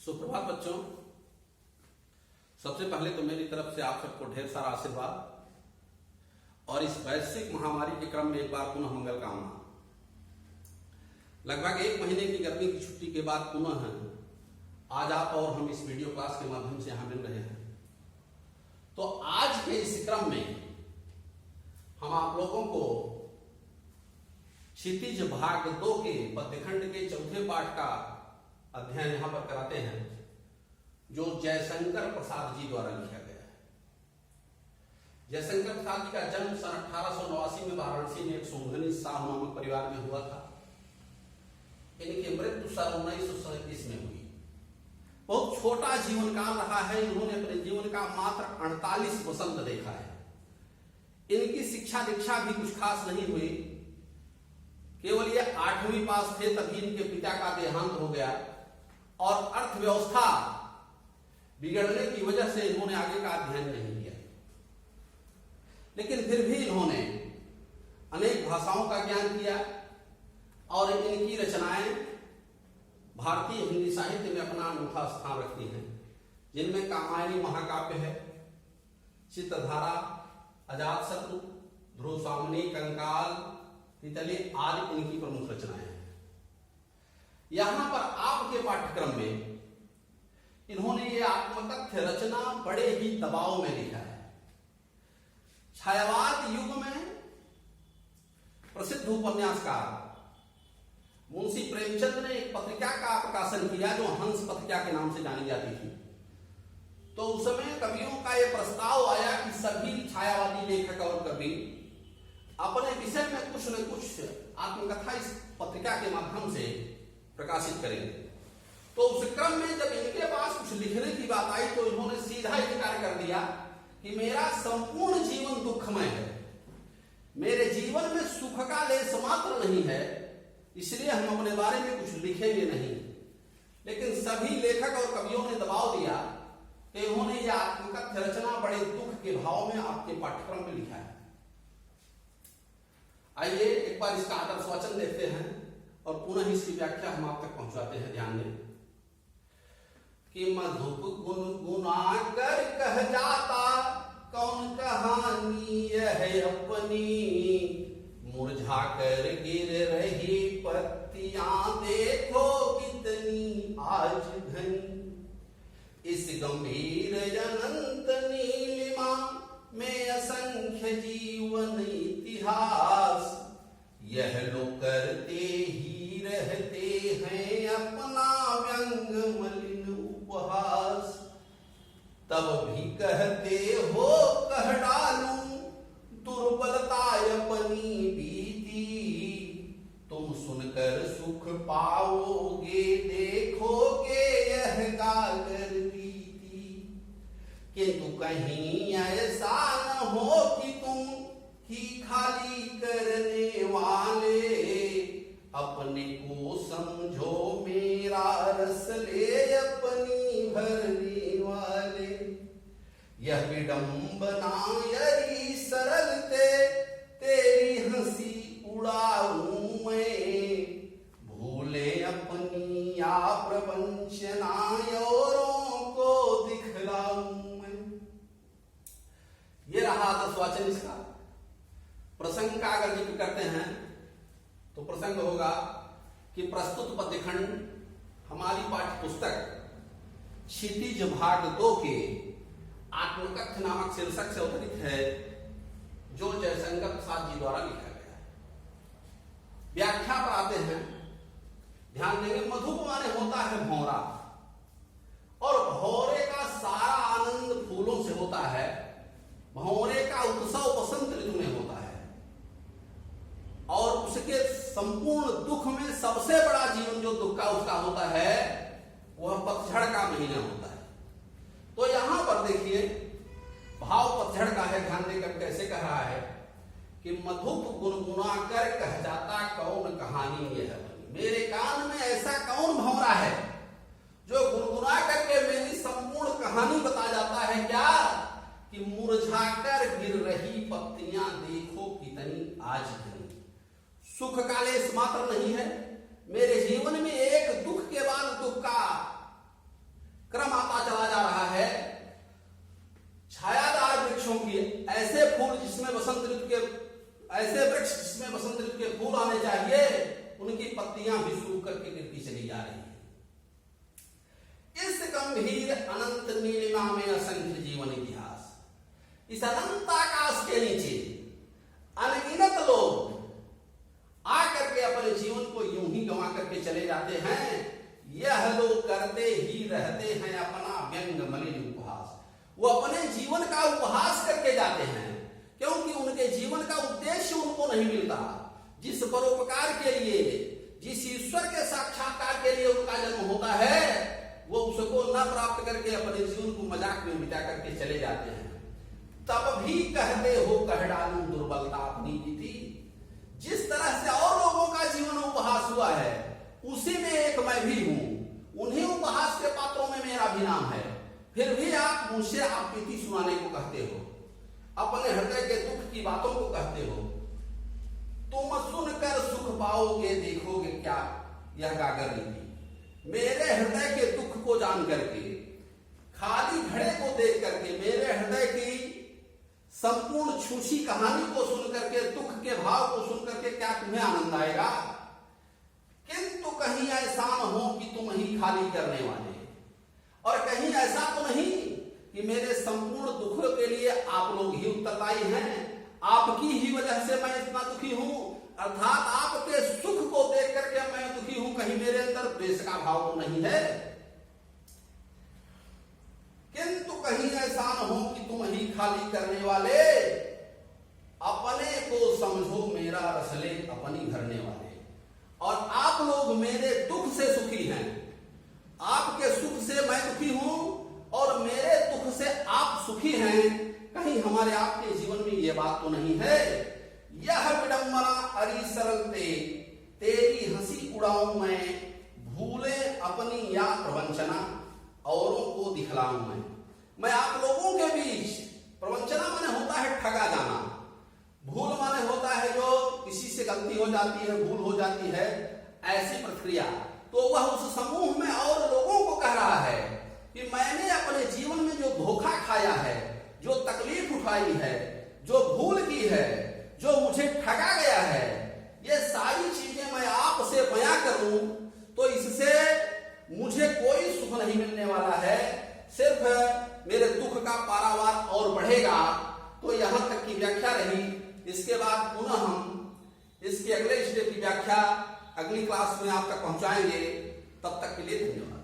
सुप्रभात बच्चों। सबसे पहले तो मेरी तरफ से आप सबको ढेर सारा आशीर्वाद और इस वैश्विक महामारी के क्रम में एक बार पुनः मंगल कामना। लगभग 1 महीने की गर्मी की छुट्टी के बाद पुनः आज आप और हम इस वीडियो क्लास के माध्यम से यहां मिल रहे हैं। तो आज के इस क्रम में हम आप लोगों को क्षितिज भाग 2 के पद्यखंड के चौथे पाठ का अध्ययन यहां पर कराते हैं, जो जयशंकर प्रसाद जी द्वारा लिखा गया है। जयशंकर प्रसाद जी का जन्म सन 1889 में वाराणसी में एक सुंघनी शाह नामक परिवार में हुआ था। इनकी मृत्यु सन 1937 में हुई। बहुत छोटा जीवन काल रहा है। इन्होंने अपने जीवन का मात्र 48 वसंत देखा है। इनकी शिक्षा दीक्षा भी कुछ खास नहीं हुई। केवल ये 8वीं पास थे तभी इनके पिता का देहांत हो गया और अर्थव्यवस्था बिगड़ने की वजह से इन्होंने आगे का अध्ययन नहीं किया। लेकिन फिर भी इन्होंने अनेक भाषाओं का ज्ञान किया और इनकी रचनाएं भारतीय हिंदी साहित्य में अपना अनूठा स्थान रखती हैं, जिनमें कामायनी महाकाव्य है, चित्रधारा, अजातशत्रु, ध्रुवसामनी, कंकाल, तितली आदि इनकी प्रमुख रचनाएं हैं। यहां पर आपके पाठ्यक्रम में इन्होंने ये आत्मकथ्य रचना बड़े ही दबाव में लिखा है। छायावाद युग में प्रसिद्ध उपन्यासकार मुंशी प्रेमचंद ने एक पत्रिका का प्रकाशन किया जो हंस पत्रिका के नाम से जानी जाती थी। तो उस समय कवियों का यह प्रस्ताव आया कि सभी छायावादी लेखक और कवि अपने विषय में कुछ न कुछ आत्मकथा इस पत्रिका के माध्यम से प्रकाशित करेंगे। तो उस क्रम में जब इनके पास कुछ लिखने की बात आई तो इन्होंने सीधा इनकार कर दिया कि मेरा संपूर्ण जीवन दुखमय है, मेरे जीवन में सुख का लेस मात्र नहीं है, इसलिए हम अपने बारे में कुछ लिखेंगे नहीं। लेकिन सभी लेखक और कवियों ने दबाव दिया कि उन्होंने यह आत्मकथ्य रचना बड़े दुख के भाव में आपके पाठ्यक्रम में लिखा है। आइए एक बार इसका आदर्श वाचन देखते हैं और पुनः इसकी व्याख्या हम आप तक पहुंचाते हैं। ध्यान दें कि मधुप गुनगुनाकर कह जाता कौन कहानी है अपनी, मुरझा कर गिर रही पत्तियां देखो कितनी आज घनी, इस गंभीर अनंत नीलिमा में असंख्य जीवन इतिहास, यह लोग करते ही रहते हैं अपना व्यंग मलिन उपहास, तब भी कहते हो कह डालूं दुर्बलता अपनी बीती, तुम सुनकर सुख पाओगे देखोगे यह गागर बीती, किंतु कहीं ऐसा न हो कि तुम ही खाली करने वाले, अपने को समझो मेरा रस ले अपनी भरने वाले, यह विडंबना यदि सरलते तेरी हंसी उड़ाऊं मैं, भूले अपनी या प्रवंचना औरों को दिखलाऊं मैं। ये रहा आदर्श वाचन इसका। प्रसंग का अगर जिक्र करते हैं तो प्रसंग होगा कि प्रस्तुत पद्यखंड हमारी पाठ्य पुस्तक क्षितिज भाग 2 के आत्मकथ्य नामक शीर्षक से उद्धृत है, जो जयशंकर प्रसाद जी द्वारा लिखा गया है। व्याख्या पर आते हैं। ध्यान देंगे, मधुप माने होता है भौरा, और भौरे का सारा आनंद फूलों से होता है। भौरे का उत्सव वसंत ऋतु में होता है और उसके संपूर्ण दुख में सबसे बड़ा जीवन जो दुख का उसका होता है वह पतझड़ का महीना होता है। तो यहां पर देखिए भाव पतझड़ का है। ध्यान देकर कैसे कह रहा है कि मधुप गुनगुना कर कह जाता कौन कहानी यह बनी, मेरे कान में ऐसा कौन भौरा है जो गुनगुना करके मेरी संपूर्ण कहानी बता जाता है। क्या कि मुरझाकर गिर रही पत्तियां देखो कितनी आज घनी, सुख का लेस मात्र नहीं है, मेरे जीवन में एक दुख के बाद दुख का क्रम आता चला जा रहा है। छायादार वृक्षों की ऐसे फूल जिसमें वसंत ऋतु के ऐसे वृक्ष जिसमें वसंत ऋतु के फूल आने चाहिए, उनकी पत्तियां भी सूख करके गिरती चली जा रही है। इस गंभीर अनंत नीलिमा में असंख्य जीवन इतिहास, इस अनंत आकाश के नीचे अनगिनत लोग आकर के अपने जीवन को यूं ही गंवा करके चले जाते हैं। यह लोग करते ही रहते हैं अपना व्यंग मलिन उपहास। वो अपने जीवन का उपहास करके जाते हैं, क्योंकि उनके जीवन का उद्देश्य उनको नहीं मिलता। जिस परोपकार के लिए, जिस ईश्वर के साक्षात्कार के लिए उनका जन्म होता है, वो उसको न प्राप्त करके अपने जीवन को मजाक में मिटा करके चले जाते हैं। तब भी कहते हो कह डालूं दुर्बलता अपनी की थी। जिस तरह से और लोगों का जीवन उपहास हुआ है, उसी में एक मैं भी हूं। उन्हीं उपहास के पात्रों में मेरा भी नाम है। फिर भी आप मुझसे आपबीती सुनाने को कहते हो, अपने हृदय के दुख की बातों को कहते हो। तुम सुनकर सुख पाओगे, देखोगे क्या यह गागर नीति। मेरे हृदय के दुख को जान करके, खाली घड़े को देख करके, मेरे हृदय की संपूर्ण छूछी कहानी को सुन करके, दुख के भाव को सुन करके क्या तुम्हें आनंद आएगा? किंतु कहीं ऐसा न हो कि तुम ही खाली करने वाले, और कहीं ऐसा तो नहीं कि मेरे संपूर्ण दुखों के लिए आप लोग ही उत्तरदायी हैं। आपकी ही वजह से मैं इतना दुखी हूं, अर्थात आपके सुख को देख करके मैं दुखी हूं। कहीं मेरे अंदर द्वेष का भाव तो नहीं है। किंतु कहीं ऐसा न हो कि तुम ही खाली करने वाले, अपने को समझो मेरा रसले अपनी भरने वाले। और आप लोग मेरे दुख से सुखी हैं, आपके सुख से मैं दुखी हूं, और मेरे दुख से आप सुखी हैं। कहीं हमारे आपके जीवन में यह बात तो नहीं है। यह विडंबना अरि सरलते, तेरी हंसी उड़ाऊं मैं, भूले अपनी या प्रवंचना, औरों को दिखलाऊं मैं आप लोगों के बीच, प्रवंचना माने होता है ठगा जाना, भूल माने होता है जो किसी से गलती हो जाती है, भूल हो जाती है, ऐसी प्रक्रिया। तो वह उस समूह में और लोगों को कह रहा है कि मैंने अपने जीवन में जो धोखा खाया है, जो तकलीफ उठाई है, जो भूल की है, जो मुझे ठगा गया है, ये सारी चीजें मैं आपसे बयां करूं तो इससे मुझे कोई सुख नहीं मिलने वाला है। सिर्फ मेरे दुख का पारावार और बढ़ेगा। तो यहां तक की व्याख्या रही। इसके बाद पुनः हम इसके अगले स्टेप की व्याख्या अगली क्लास में आप तक पहुंचाएंगे। तब तक के लिए धन्यवाद।